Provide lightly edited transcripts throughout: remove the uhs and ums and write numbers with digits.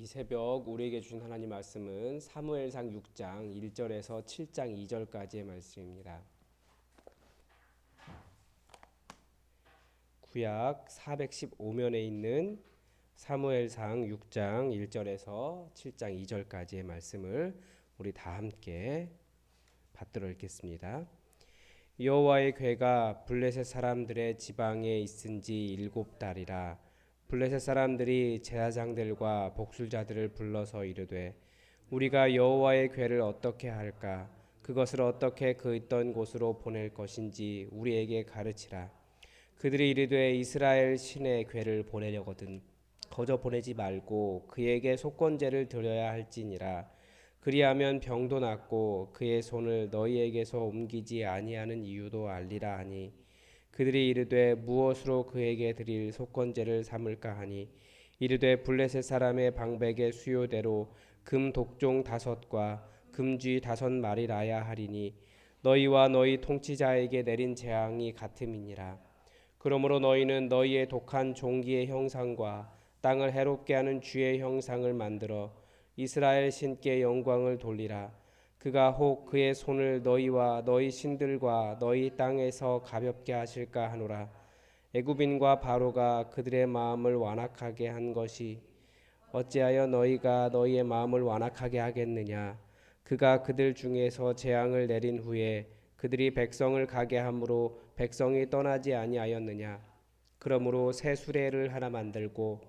이 새벽 우리에게 주신 하나님 말씀은 사무엘상 6장 1절에서 7장 2절까지의 말씀입니다. 구약 415면에 있는 사무엘상 6장 1절에서 7장 2절까지의 말씀을 우리 다 함께 받들어 읽겠습니다. 여호와의 궤가 블레셋 사람들의 지방에 있은지 7달이라. 블레셋 사람들이 제사장들과 복술자들을 불러서 이르되 우리가 여호와의 궤를 어떻게 할까? 그것을 어떻게 그 있던 곳으로 보낼 것인지 우리에게 가르치라. 그들이 이르되 이스라엘 신의 궤를 보내려거든 거저 보내지 말고 그에게 속건제를 드려야 할지니라. 그리하면 병도 낫고 그의 손을 너희에게서 옮기지 아니하는 이유도 알리라 하니 그들이 이르되 무엇으로 그에게 드릴 속건제를 삼을까 하니 이르되 블레셋 사람의 방백의 수요대로 금 독종 5과 금쥐 5마리라야 하리니 너희와 너희 통치자에게 내린 재앙이 같음이니라. 그러므로 너희는 너희의 독한 종기의 형상과 땅을 해롭게 하는 쥐의 형상을 만들어 이스라엘 신께 영광을 돌리라. 그가 혹 그의 손을 너희와 너희 신들과 너희 땅에서 가볍게 하실까 하노라. 애굽인과 바로가 그들의 마음을 완악하게 한 것이 어찌하여 너희가 너희의 마음을 완악하게 하겠느냐. 그가 그들 중에서 재앙을 내린 후에 그들이 백성을 가게 함으로 백성이 떠나지 아니하였느냐. 그러므로 새 수레를 하나 만들고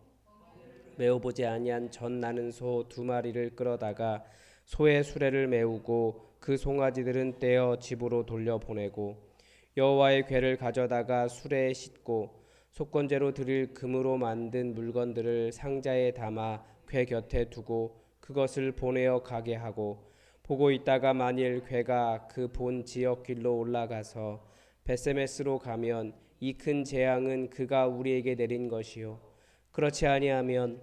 메어보지 아니한 젖 나는 소 2마리를 끌어다가 소의 수레를 메우고 그 송아지들은 떼어 집으로 돌려보내고 여호와의 궤를 가져다가 수레에 싣고 속건제로 드릴 금으로 만든 물건들을 상자에 담아 궤 곁에 두고 그것을 보내어 가게 하고 보고 있다가 만일 궤가 그 본 지역 길로 올라가서 베세메스로 가면 이 큰 재앙은 그가 우리에게 내린 것이요 그렇지 아니하면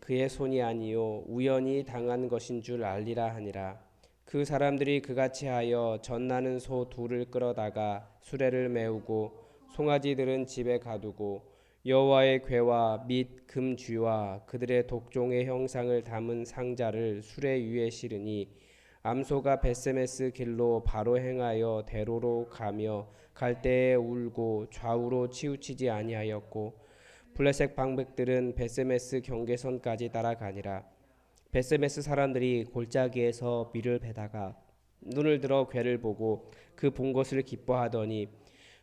그의 손이 아니요 우연히 당한 것인 줄 알리라 하니라. 그 사람들이 그같이 하여 젖나는 소 2를 끌어다가 수레를 메우고 송아지들은 집에 가두고 여호와의 궤와 및 금쥐와 그들의 독종의 형상을 담은 상자를 수레 위에 실으니 암소가 베세메스 길로 바로 행하여 대로로 가며 갈 때에 울고 좌우로 치우치지 아니하였고 블레셋 방백들은 베세메스 경계선까지 따라가니라. 베세메스 사람들이 골짜기에서 밀을 베다가 눈을 들어 궤를 보고 그 본 것을 기뻐하더니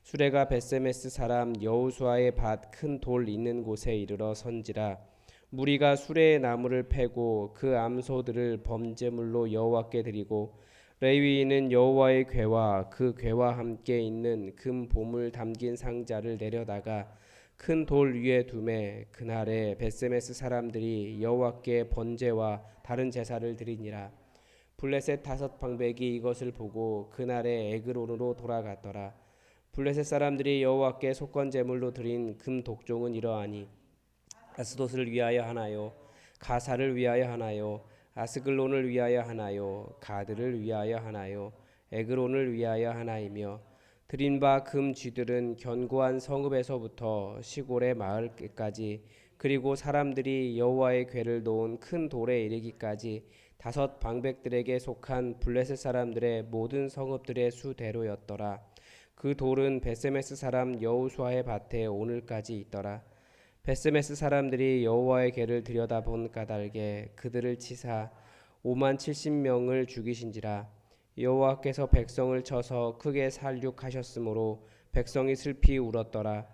수레가 베세메스 사람 여호수아의 밭 큰 돌 있는 곳에 이르러 선지라. 무리가 수레의 나무를 패고 그 암소들을 범제물로 여호와께 드리고 레위인은 여호와의 궤와 그 궤와 함께 있는 금 보물 담긴 상자를 내려다가 큰 돌 위에 두매 그날에 베세메스 사람들이 여호와께 번제와 다른 제사를 드리니라. 블레셋 5방백이 이것을 보고 그날에 에그론으로 돌아갔더라. 블레셋 사람들이 여호와께 속건 제물로 드린 금 독종은 이러하니 아스돗을 위하여 하나요, 가사를 위하여 하나요, 아스글론을 위하여 하나요, 가드를 위하여 하나요, 에그론을 위하여 하나이며 드린 바 금 쥐들은 견고한 성읍에서부터 시골의 마을까지 그리고 사람들이 여호와의 궤를 놓은 큰 돌에 이르기까지 5방백들에게 속한 블레셋 사람들의 모든 성읍들의 수대로였더라. 그 돌은 베세메스 사람 여호수아의 밭에 오늘까지 있더라. 베세메스 사람들이 여호와의 궤를 들여다본 까닭에 그들을 치사 5만 70명을 죽이신지라. 여호와께서 백성을 쳐서 크게 살육하셨으므로 백성이 슬피 울었더라.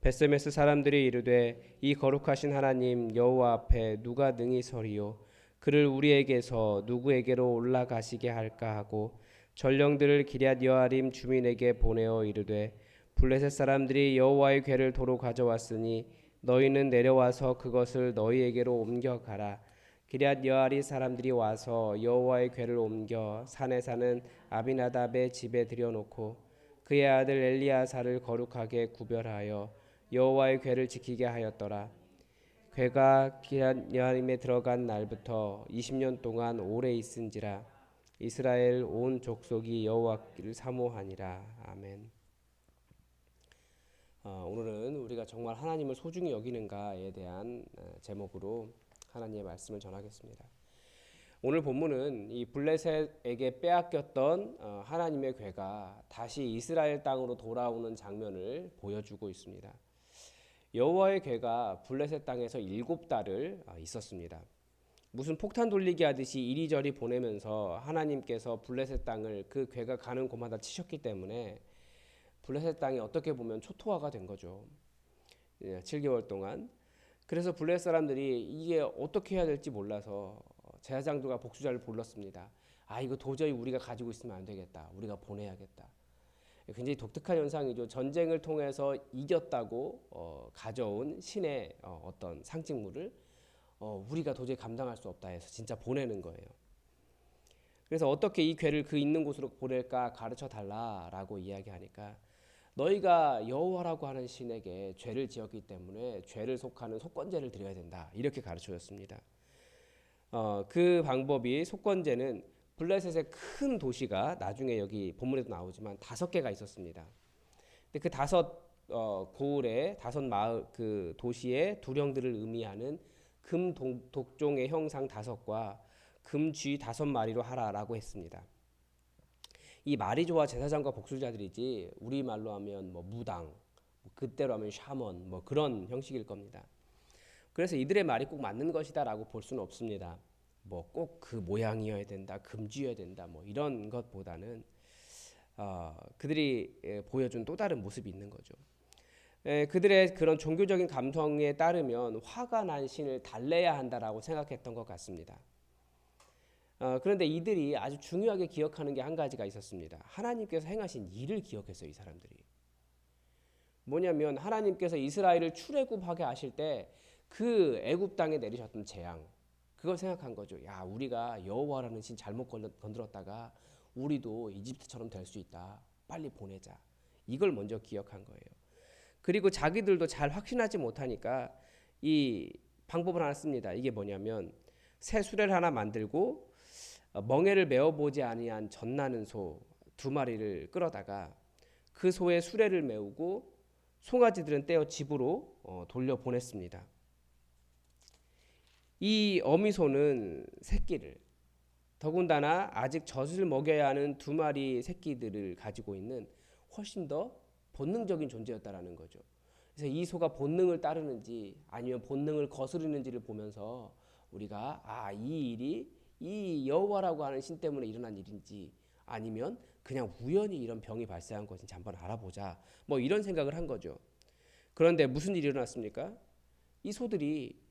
베세메스 사람들이 이르되 이 거룩하신 하나님 여호와 앞에 누가 능히 서리요 그를 우리에게서 누구에게로 올라가시게 할까 하고 전령들을 기럇 여아림 주민에게 보내어 이르되 블레셋 사람들이 여호와의 궤를 도로 가져왔으니 너희는 내려와서 그것을 너희에게로 옮겨가라. 기럇 여아리 사람들이 와서 여호와의 궤를 옮겨 산에 사는 아비나답의 집에 들여놓고 그의 아들 엘리야사를 거룩하게 구별하여 여호와의 궤를 지키게 하였더라. 궤가 기럇 여아림에 들어간 날부터 20년 동안 오래 있은지라. 이스라엘 온 족속이 여호와를 사모하니라. 아멘. 오늘은 우리가 정말 하나님을 소중히 여기는가에 대한 제목으로 하나님의 말씀을 전하겠습니다. 오늘 본문은 이 블레셋에게 빼앗겼던 하나님의 괴가 다시 이스라엘 땅으로 돌아오는 장면을 보여주고 있습니다. 여호와의 괴가 블레셋 땅에서 7달을 있었습니다. 무슨 폭탄 돌리기 하듯이 이리저리 보내면서 하나님께서 블레셋 땅을 그 괴가 가는 곳마다 치셨기 때문에 블레셋 땅이 어떻게 보면 초토화가 된 거죠. 7개월 동안. 그래서 블레셋 사람들이 이게 어떻게 해야 될지 몰라서 제사장들과 복수자를 불렀습니다. 이거 도저히 우리가 가지고 있으면 안 되겠다. 우리가 보내야겠다. 굉장히 독특한 현상이죠. 전쟁을 통해서 이겼다고 가져온 신의 어떤 상징물을 우리가 도저히 감당할 수 없다 해서 진짜 보내는 거예요. 그래서 어떻게 이 괴를 그 있는 곳으로 보낼까 가르쳐 달라라고 이야기하니까 너희가 여호와라고 하는 신에게 죄를 지었기 때문에 죄를 속하는 속건제를 드려야 된다. 이렇게 가르쳐줬습니다. 그 방법이 속건제는 블레셋의 큰 도시가 나중에 여기 본문에도 나오지만 5개가 있었습니다. 근데 그 5 고을의 5 마을 그 도시의 두령들을 의미하는 금 독종의 형상 5과 금쥐 5마리로 하라라고 했습니다. 이 마리조와 제사장과 복술자들이지 우리말로 하면 뭐 무당, 그때로 하면 샤먼 뭐 그런 형식일 겁니다. 그래서 이들의 말이 꼭 맞는 것이다라고 볼 수는 없습니다. 뭐 꼭 그 모양이어야 된다, 금쥐여야 된다, 뭐 이런 것보다는 그들이 보여준 또 다른 모습이 있는 거죠. 그들의 그런 종교적인 감성에 따르면 화가 난 신을 달래야 한다라고 생각했던 것 같습니다. 그런데 이들이 아주 중요하게 기억하는 게 한 가지가 있었습니다. 하나님께서 행하신 일을 기억했어요. 이 사람들이. 뭐냐면 하나님께서 이스라엘을 출애굽하게 하실 때 그 애굽 땅에 내리셨던 재앙, 그걸 생각한 거죠. 야, 우리가 여호와라는 신 잘못 건드렸다가 우리도 이집트처럼 될 수 있다. 빨리 보내자. 이걸 먼저 기억한 거예요. 그리고 자기들도 잘 확신하지 못하니까 이 방법을 하나 씁니다. 이게 뭐냐면 새 수레를 하나 만들고 멍에를 메어보지 아니한 젖나는 소 2마리를 끌어다가 그 소의 수레를 메우고 송아지들은 떼어 집으로 돌려보냈습니다. 이 어미소는 새끼를, 더군다나 아직 젖을 먹여야 하는 2마리 새끼들을 가지고 있는 훨씬 더 본능적인 존재였다라는 거죠. 그래서 이 소가 본능을 따르는지 아니면 본능을 거스르는지를 보면서 우리가 이 일이 이 여호와라고 하는 신 때문에 일어난 일인지 아니면 그냥 우연히 이런 병이 발생한 것인지 한번 알아보자. 뭐 이런 생각을 한 거죠. 그런데 무슨 일이 일어났습니까? 이 소들이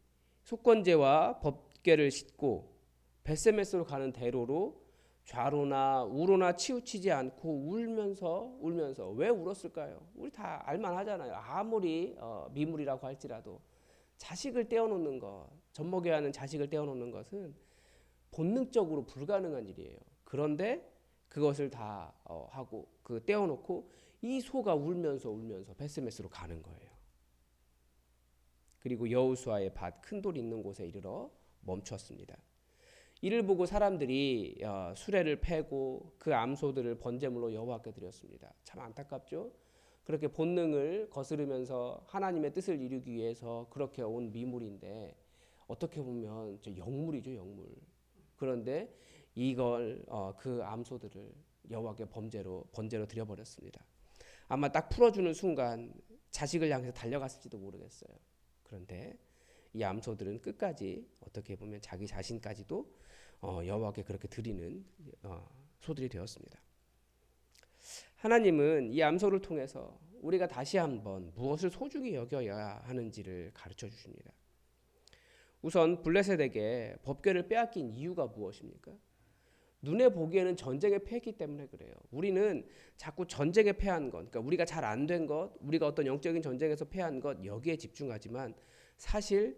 속건제와 법궤를 싣고 벳세메스로 가는 대로로 좌로나 우로나 치우치지 않고 울면서 왜 울었을까요? 우리 다 알만하잖아요. 아무리 미물이라고 할지라도 자식을 떼어놓는 것, 젖먹여야 하는 자식을 떼어놓는 것은 본능적으로 불가능한 일이에요. 그런데 그것을 다 하고 떼어놓고 이 소가 울면서 벳세메스로 가는 거예요. 그리고 여호수아의 밭 큰 돌 있는 곳에 이르러 멈췄습니다. 이를 보고 사람들이 수레를 패고 그 암소들을 번제물로 여호와께 드렸습니다. 참 안타깝죠? 그렇게 본능을 거스르면서 하나님의 뜻을 이루기 위해서 그렇게 온 미물인데 어떻게 보면 저 영물이죠, 영물. 그런데 이걸 그 암소들을 여호와께 번제로 드려버렸습니다. 아마 딱 풀어주는 순간 자식을 향해서 달려갔을지도 모르겠어요. 그런데 이 암소들은 끝까지 어떻게 보면 자기 자신까지도 여호와께 그렇게 드리는 소들이 되었습니다. 하나님은 이 암소를 통해서 우리가 다시 한번 무엇을 소중히 여겨야 하는지를 가르쳐 주십니다. 우선 블레셋에게 법궤를 빼앗긴 이유가 무엇입니까? 눈에 보기에는 전쟁에 패했기 때문에 그래요. 우리는 자꾸 전쟁에 패한 것, 그러니까 우리가 잘 안 된 것, 우리가 어떤 영적인 전쟁에서 패한 것 여기에 집중하지만 사실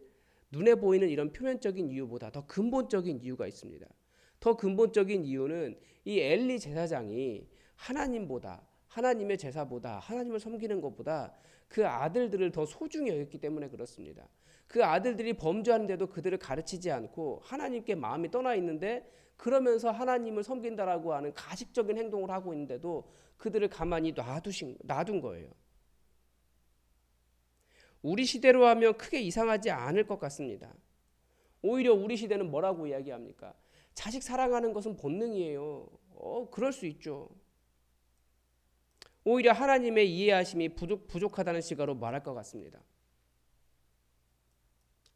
눈에 보이는 이런 표면적인 이유보다 더 근본적인 이유가 있습니다. 더 근본적인 이유는 이 엘리 제사장이 하나님보다, 하나님의 제사보다, 하나님을 섬기는 것보다 그 아들들을 더 소중히 여겼기 때문에 그렇습니다. 그 아들들이 범죄하는데도 그들을 가르치지 않고 하나님께 마음이 떠나 있는데 그러면서 하나님을 섬긴다라고 하는 가식적인 행동을 하고 있는데도 그들을 가만히 놔둔 거예요. 우리 시대로 하면 크게 이상하지 않을 것 같습니다. 오히려 우리 시대는 뭐라고 이야기합니까? 자식 사랑하는 것은 본능이에요. 그럴 수 있죠. 오히려 하나님의 이해하심이 부족하다는 시각으로 말할 것 같습니다.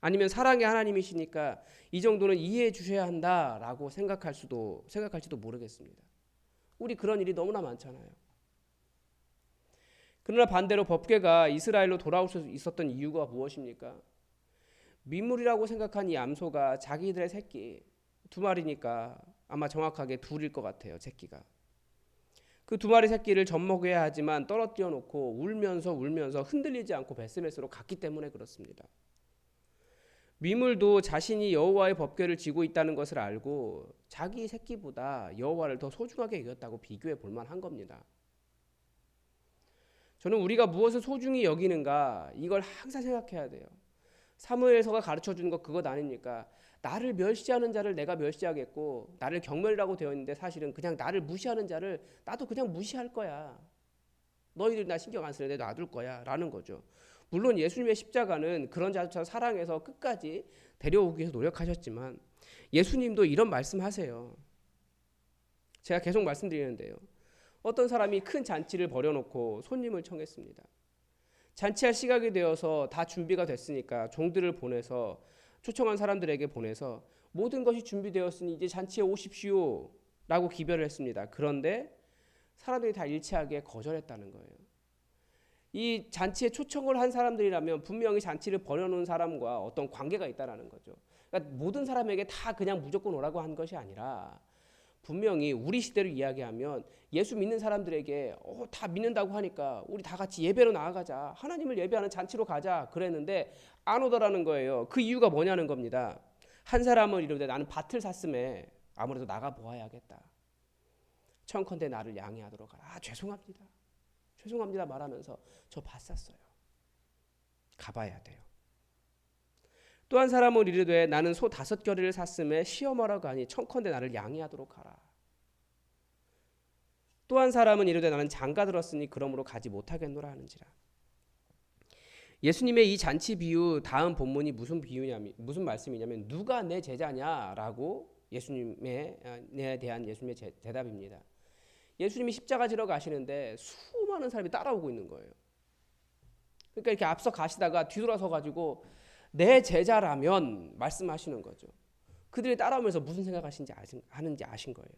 아니면 사랑의 하나님이시니까 이 정도는 이해해 주셔야 한다라고 생각할지도 모르겠습니다. 우리 그런 일이 너무나 많잖아요. 그러나 반대로 법궤가 이스라엘로 돌아올 수 있었던 이유가 무엇입니까? 민물이라고 생각한 이 암소가 자기들의 새끼 2마리니까 아마 정확하게 둘일 것 같아요. 새끼가. 그 2마리 새끼를 젖먹여야 하지만 떨어뜨려 놓고 울면서 흔들리지 않고 벳세메스로 갔기 때문에 그렇습니다. 미물도 자신이 여호와의 법궤를 지고 있다는 것을 알고 자기 새끼보다 여호와를 더 소중하게 여겼다고 비교해 볼 만한 겁니다. 저는 우리가 무엇을 소중히 여기는가 이걸 항상 생각해야 돼요. 사무엘서가 가르쳐 주는 것 그것 아닙니까? 나를 멸시하는 자를 내가 멸시하겠고 나를 경멸이라고 되어 있는데 사실은 그냥 나를 무시하는 자를 나도 그냥 무시할 거야. 너희들 나 신경 안 쓰는데 놔둘 거야 라는 거죠. 물론 예수님의 십자가는 그런 자조차 사랑해서 끝까지 데려오기 위해서 노력하셨지만 예수님도 이런 말씀하세요. 제가 계속 말씀드리는데요. 어떤 사람이 큰 잔치를 벌여놓고 손님을 청했습니다. 잔치할 시각이 되어서 다 준비가 됐으니까 종들을 보내서 초청한 사람들에게 보내서 모든 것이 준비되었으니 이제 잔치에 오십시오 라고 기별을 했습니다. 그런데 사람들이 다 일치하게 거절했다는 거예요. 이 잔치에 초청을 한 사람들이라면 분명히 잔치를 벌여놓은 사람과 어떤 관계가 있다는 거죠. 그러니까 모든 사람에게 다 그냥 무조건 오라고 한 것이 아니라 분명히 우리 시대로 이야기하면 예수 믿는 사람들에게 다 믿는다고 하니까 우리 다 같이 예배로 나아가자. 하나님을 예배하는 잔치로 가자. 그랬는데 안 오더라는 거예요. 그 이유가 뭐냐는 겁니다. 한 사람은 이러되 나는 밭을 샀음에 아무래도 나가 보아야겠다. 청컨대 나를 양해하도록 하라. 죄송합니다 말하면서 저 밭 샀어요. 가봐야 돼요. 또 한 사람은 이르되 나는 소 5겨리를 샀음에 시험하러 가니 청컨대 나를 양해하도록 하라. 또 한 사람은 이르되 나는 장가 들었으니 그러므로 가지 못하겠노라 하는지라. 예수님의 이 잔치 비유 다음 본문이 무슨 말씀이냐면 누가 내 제자냐라고 예수님에 대한 예수님의 대답입니다. 예수님이 십자가 지러 가시는데 수많은 사람이 따라오고 있는 거예요. 그러니까 이렇게 앞서 가시다가 뒤돌아서 가지고 내 제자라면 말씀하시는 거죠. 그들이 따라오면서 무슨 생각하는지 아신 거예요.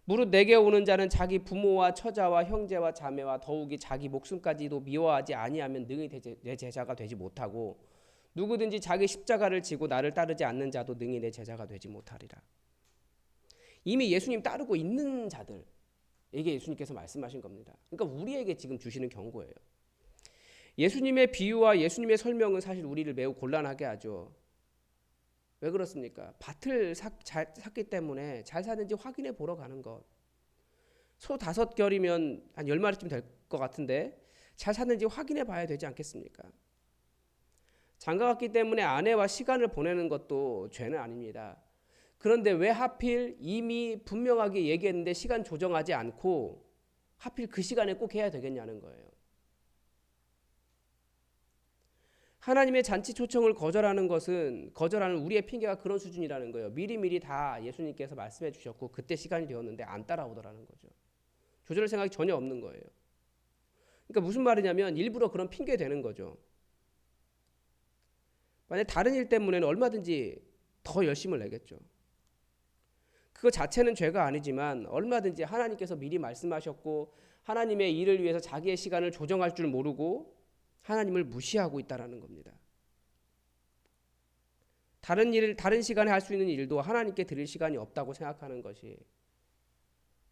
무릇 내게 오는 자는 자기 부모와 처자와 형제와 자매와 더욱이 자기 목숨까지도 미워하지 아니하면 능히 내 제자가 되지 못하고 누구든지 자기 십자가를 지고 나를 따르지 않는 자도 능히 내 제자가 되지 못하리라. 이미 예수님 따르고 있는 자들에게 예수님께서 말씀하신 겁니다. 그러니까 우리에게 지금 주시는 경고예요. 예수님의 비유와 예수님의 설명은 사실 우리를 매우 곤란하게 하죠. 왜 그렇습니까? 밭을 샀기 때문에 잘 사는지 확인해 보러 가는 것. 소 5겨리면 한 10마리쯤 될 것 같은데 잘 샀는지 확인해 봐야 되지 않겠습니까? 장가 갔기 때문에 아내와 시간을 보내는 것도 죄는 아닙니다. 그런데 왜 하필 이미 분명하게 얘기했는데 시간 조정하지 않고 하필 그 시간에 꼭 해야 되겠냐는 거예요. 하나님의 잔치 초청을 거절하는 우리의 핑계가 그런 수준이라는 거예요. 미리미리 다 예수님께서 말씀해 주셨고 그때 시간이 되었는데 안 따라오더라는 거죠. 조절할 생각이 전혀 없는 거예요. 그러니까 무슨 말이냐면 일부러 그런 핑계 대는 거죠. 만약 다른 일 때문에는 얼마든지 더 열심을 내겠죠. 그거 자체는 죄가 아니지만 얼마든지 하나님께서 미리 말씀하셨고 하나님의 일을 위해서 자기의 시간을 조정할 줄 모르고 하나님을 무시하고 있다라는 겁니다. 다른 시간에 할 수 있는 일도 하나님께 드릴 시간이 없다고 생각하는 것이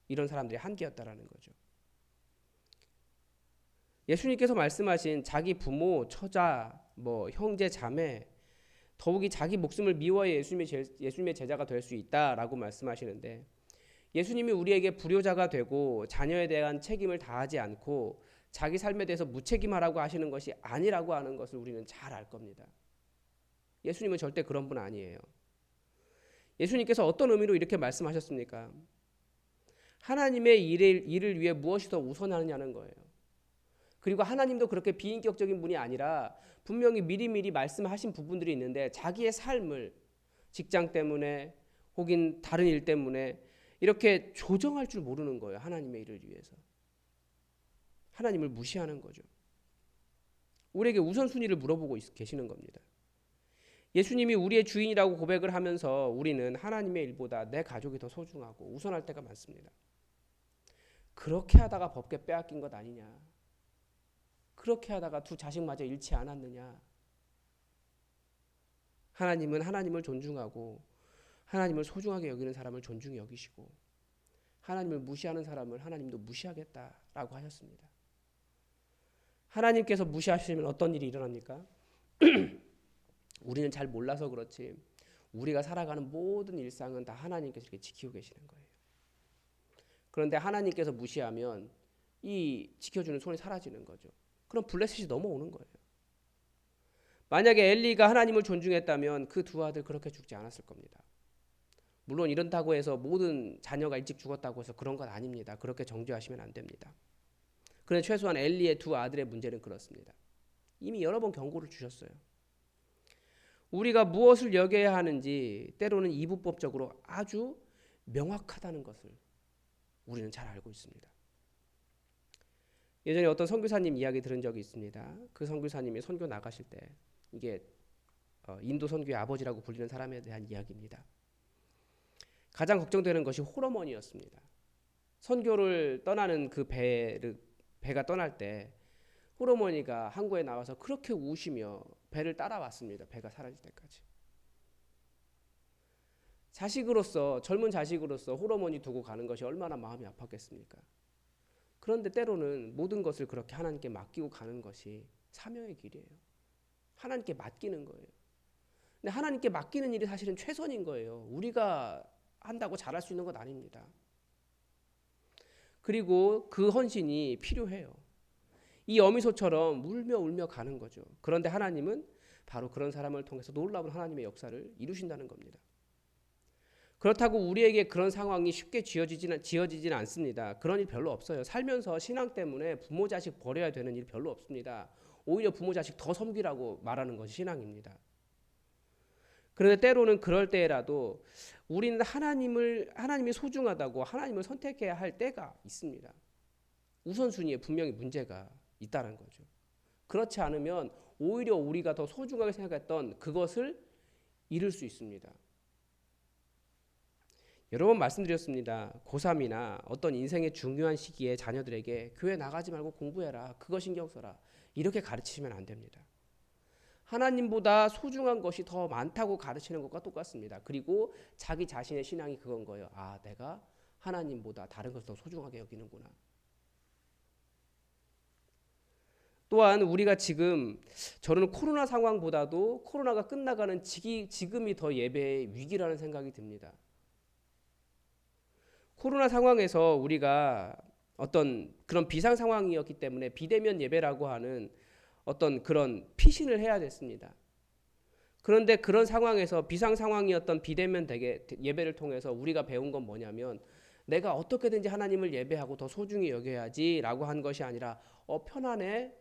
이런 사람들의 한계였다라는 거죠. 예수님께서 말씀하신 자기 부모, 처자, 형제, 자매, 더욱이 자기 목숨을 미워해 예수님의 제자가 될 수 있다라고 말씀하시는데 예수님이 우리에게 불효자가 되고 자녀에 대한 책임을 다하지 않고 자기 삶에 대해서 무책임하라고 하시는 것이 아니라고 하는 것을 우리는 잘 알 겁니다. 예수님은 절대 그런 분 아니에요. 예수님께서 어떤 의미로 이렇게 말씀하셨습니까? 하나님의 일을 위해 무엇이 더 우선하느냐는 거예요. 그리고 하나님도 그렇게 비인격적인 분이 아니라 분명히 미리미리 말씀하신 부분들이 있는데 자기의 삶을 직장 때문에 혹은 다른 일 때문에 이렇게 조정할 줄 모르는 거예요. 하나님의 일을 위해서. 하나님을 무시하는 거죠. 우리에게 우선순위를 물어보고 계시는 겁니다. 예수님이 우리의 주인이라고 고백을 하면서 우리는 하나님의 일보다 내 가족이 더 소중하고 우선할 때가 많습니다. 그렇게 하다가 법계 빼앗긴 것 아니냐. 그렇게 하다가 두 자식마저 잃지 않았느냐. 하나님은 하나님을 존중하고 하나님을 소중하게 여기는 사람을 존중히 여기시고 하나님을 무시하는 사람을 하나님도 무시하겠다라고 하셨습니다. 하나님께서 무시하시면 어떤 일이 일어납니까? 우리는 잘 몰라서 그렇지 우리가 살아가는 모든 일상은 다 하나님께서 이렇게 지키고 계시는 거예요. 그런데 하나님께서 무시하면 이 지켜주는 손이 사라지는 거죠. 그럼 블레셋이 넘어오는 거예요. 만약에 엘리가 하나님을 존중했다면 그 두 아들 그렇게 죽지 않았을 겁니다. 물론 이런다고 해서 모든 자녀가 일찍 죽었다고 해서 그런 건 아닙니다. 그렇게 정죄하시면 안 됩니다. 그런데 최소한 엘리의 두 아들의 문제는 그렇습니다. 이미 여러 번 경고를 주셨어요. 우리가 무엇을 여겨야 하는지 때로는 이분법적으로 아주 명확하다는 것을 우리는 잘 알고 있습니다. 예전에 어떤 선교사님 이야기 들은 적이 있습니다. 그 선교사님이 선교 나가실 때 이게 인도 선교의 아버지라고 불리는 사람에 대한 이야기입니다. 가장 걱정되는 것이 홀어머니였습니다. 선교를 떠나는 그 배가 떠날 때 홀어머니가 항구에 나와서 그렇게 우시며 배를 따라왔습니다. 배가 사라질 때까지. 자식으로서 젊은 자식으로서 홀어머니 두고 가는 것이 얼마나 마음이 아팠겠습니까? 그런데 때로는 모든 것을 그렇게 하나님께 맡기고 가는 것이 사명의 길이에요. 하나님께 맡기는 거예요. 근데 하나님께 맡기는 일이 사실은 최선인 거예요. 우리가 한다고 잘할 수 있는 것 아닙니다. 그리고 그 헌신이 필요해요. 이 어미소처럼 울며 울며 가는 거죠. 그런데 하나님은 바로 그런 사람을 통해서 놀라운 하나님의 역사를 이루신다는 겁니다. 그렇다고 우리에게 그런 상황이 쉽게 지어지지는 않습니다. 그런 일 별로 없어요. 살면서 신앙 때문에 부모 자식 버려야 되는 일 별로 없습니다. 오히려 부모 자식 더 섬기라고 말하는 것이 신앙입니다. 그런데 때로는 그럴 때라도 우리는 하나님이 소중하다고 하나님을 선택해야 할 때가 있습니다. 우선순위에 분명히 문제가 있다는 거죠. 그렇지 않으면 오히려 우리가 더 소중하게 생각했던 그것을 잃을 수 있습니다. 여러 번 말씀드렸습니다. 고3이나 어떤 인생의 중요한 시기에 자녀들에게 교회 나가지 말고 공부해라. 그거 신경 써라. 이렇게 가르치시면 안 됩니다. 하나님보다 소중한 것이 더 많다고 가르치는 것과 똑같습니다. 그리고 자기 자신의 신앙이 그건 거예요. 아, 내가 하나님보다 다른 것을 더 소중하게 여기는구나. 또한 우리가 지금 저는 코로나 상황보다도 코로나가 끝나가는 지금이 더 예배의 위기라는 생각이 듭니다. 코로나 상황에서 우리가 어떤 그런 비상 상황이었기 때문에 비대면 예배라고 하는 어떤 그런 피신을 해야 됐습니다. 그런데 그런 상황에서 비상 상황이었던 비대면 예배를 통해서 우리가 배운 건 뭐냐면 내가 어떻게든지 하나님을 예배하고 더 소중히 여겨야지라고 한 것이 아니라 편안해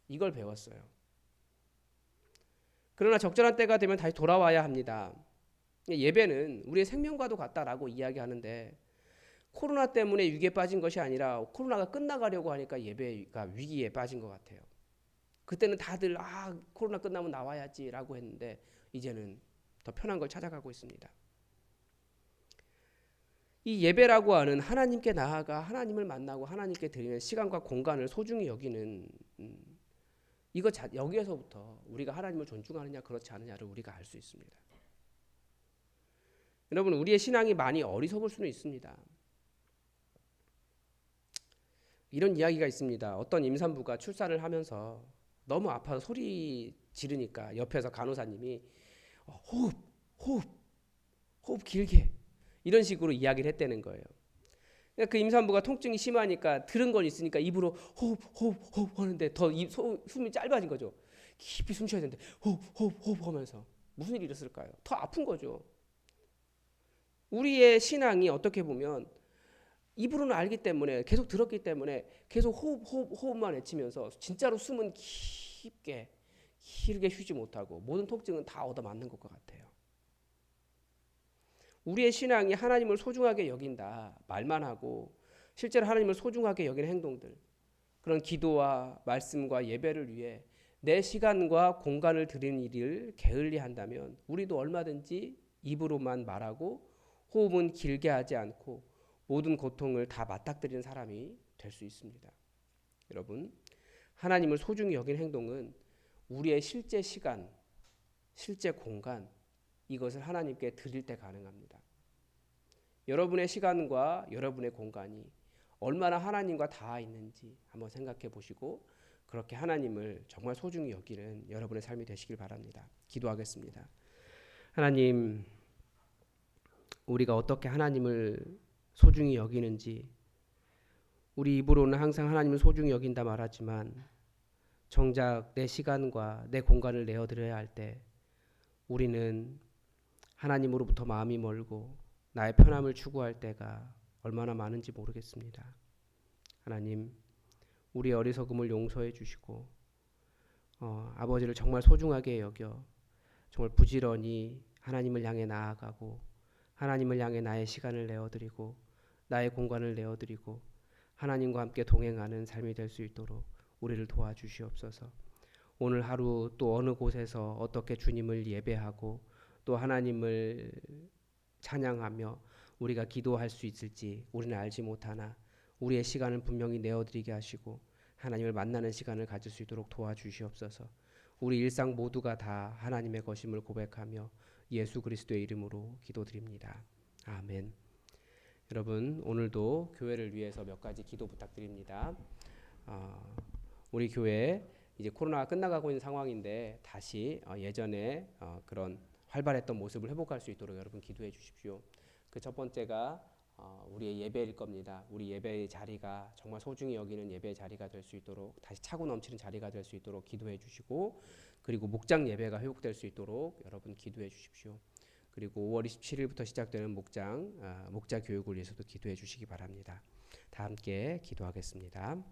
이걸 배웠어요. 그러나 적절한 때가 되면 다시 돌아와야 합니다. 예배는 우리의 생명과도 같다라고 이야기하는데 코로나 때문에 위기에 빠진 것이 아니라 코로나가 끝나가려고 하니까 예배가 위기에 빠진 것 같아요. 그때는 다들 코로나 끝나면 나와야지라고 했는데 이제는 더 편한 걸 찾아가고 있습니다. 이 예배라고 하는 하나님께 나아가 하나님을 만나고 하나님께 드리는 시간과 공간을 소중히 여기는 여기에서부터 우리가 하나님을 존중하느냐 그렇지 않느냐를 우리가 알 수 있습니다. 여러분 우리의 신앙이 많이 어리석을 수는 있습니다. 이런 이야기가 있습니다. 어떤 임산부가 출산을 하면서 너무 아파서 소리 지르니까 옆에서 간호사님이 호흡 길게 이런 식으로 이야기를 했다는 거예요. 그러니까 그 임산부가 통증이 심하니까 들은 건 있으니까 입으로 호흡 하는데 더 숨이 짧아진 거죠. 깊이 숨 쉬어야 되는데 호흡 하면서 무슨 일이 있었을까요? 더 아픈 거죠. 우리의 신앙이 어떻게 보면 입으로는 알기 때문에 계속 들었기 때문에 계속 호흡만 외치면서 진짜로 숨은 길게 쉬지 못하고 모든 통증은 다 얻어맞는 것과 같아요. 우리의 신앙이 하나님을 소중하게 여긴다 말만 하고 실제로 하나님을 소중하게 여기는 행동들, 그런 기도와 말씀과 예배를 위해 내 시간과 공간을 드리는 일을 게을리한다면 우리도 얼마든지 입으로만 말하고 호흡은 길게 하지 않고 모든 고통을 다 맞닥뜨리는 사람이 될 수 있습니다. 여러분, 하나님을 소중히 여기는 행동은 우리의 실제 시간, 실제 공간, 이것을 하나님께 드릴 때 가능합니다. 여러분의 시간과 여러분의 공간이 얼마나 하나님과 닿아 있는지 한번 생각해 보시고 그렇게 하나님을 정말 소중히 여기는 여러분의 삶이 되시길 바랍니다. 기도하겠습니다. 하나님, 우리가 어떻게 하나님을 소중히 여기는지, 우리 입으로는 항상 하나님을 소중히 여긴다 말하지만 정작 내 시간과 내 공간을 내어드려야 할 때 우리는 하나님으로부터 마음이 멀고 나의 편함을 추구할 때가 얼마나 많은지 모르겠습니다. 하나님, 우리의 어리석음을 용서해 주시고 아버지를 정말 소중하게 여겨 정말 부지런히 하나님을 향해 나아가고 하나님을 향해 나의 시간을 내어드리고 나의 공간을 내어드리고 하나님과 함께 동행하는 삶이 될 수 있도록 우리를 도와주시옵소서. 오늘 하루 또 어느 곳에서 어떻게 주님을 예배하고 또 하나님을 찬양하며 우리가 기도할 수 있을지 우리는 알지 못하나 우리의 시간을 분명히 내어드리게 하시고 하나님을 만나는 시간을 가질 수 있도록 도와주시옵소서. 우리 일상 모두가 다 하나님의 것임을 고백하며 예수 그리스도의 이름으로 기도드립니다. 아멘. 여러분, 오늘도 교회를 위해서 몇 가지 기도 부탁드립니다. 우리 교회 이제 코로나가 끝나가고 있는 상황인데 다시 예전에 그런 활발했던 모습을 회복할 수 있도록 여러분 기도해 주십시오. 그 첫 번째가 우리의 예배일 겁니다. 우리 예배의 자리가 정말 소중히 여기는 예배의 자리가 될 수 있도록 다시 차고 넘치는 자리가 될 수 있도록 기도해 주시고, 그리고 목장 예배가 회복될 수 있도록 여러분 기도해 주십시오. 그리고 5월 27일부터 시작되는 목자 교육을 위해서도 기도해 주시기 바랍니다. 다 함께 기도하겠습니다.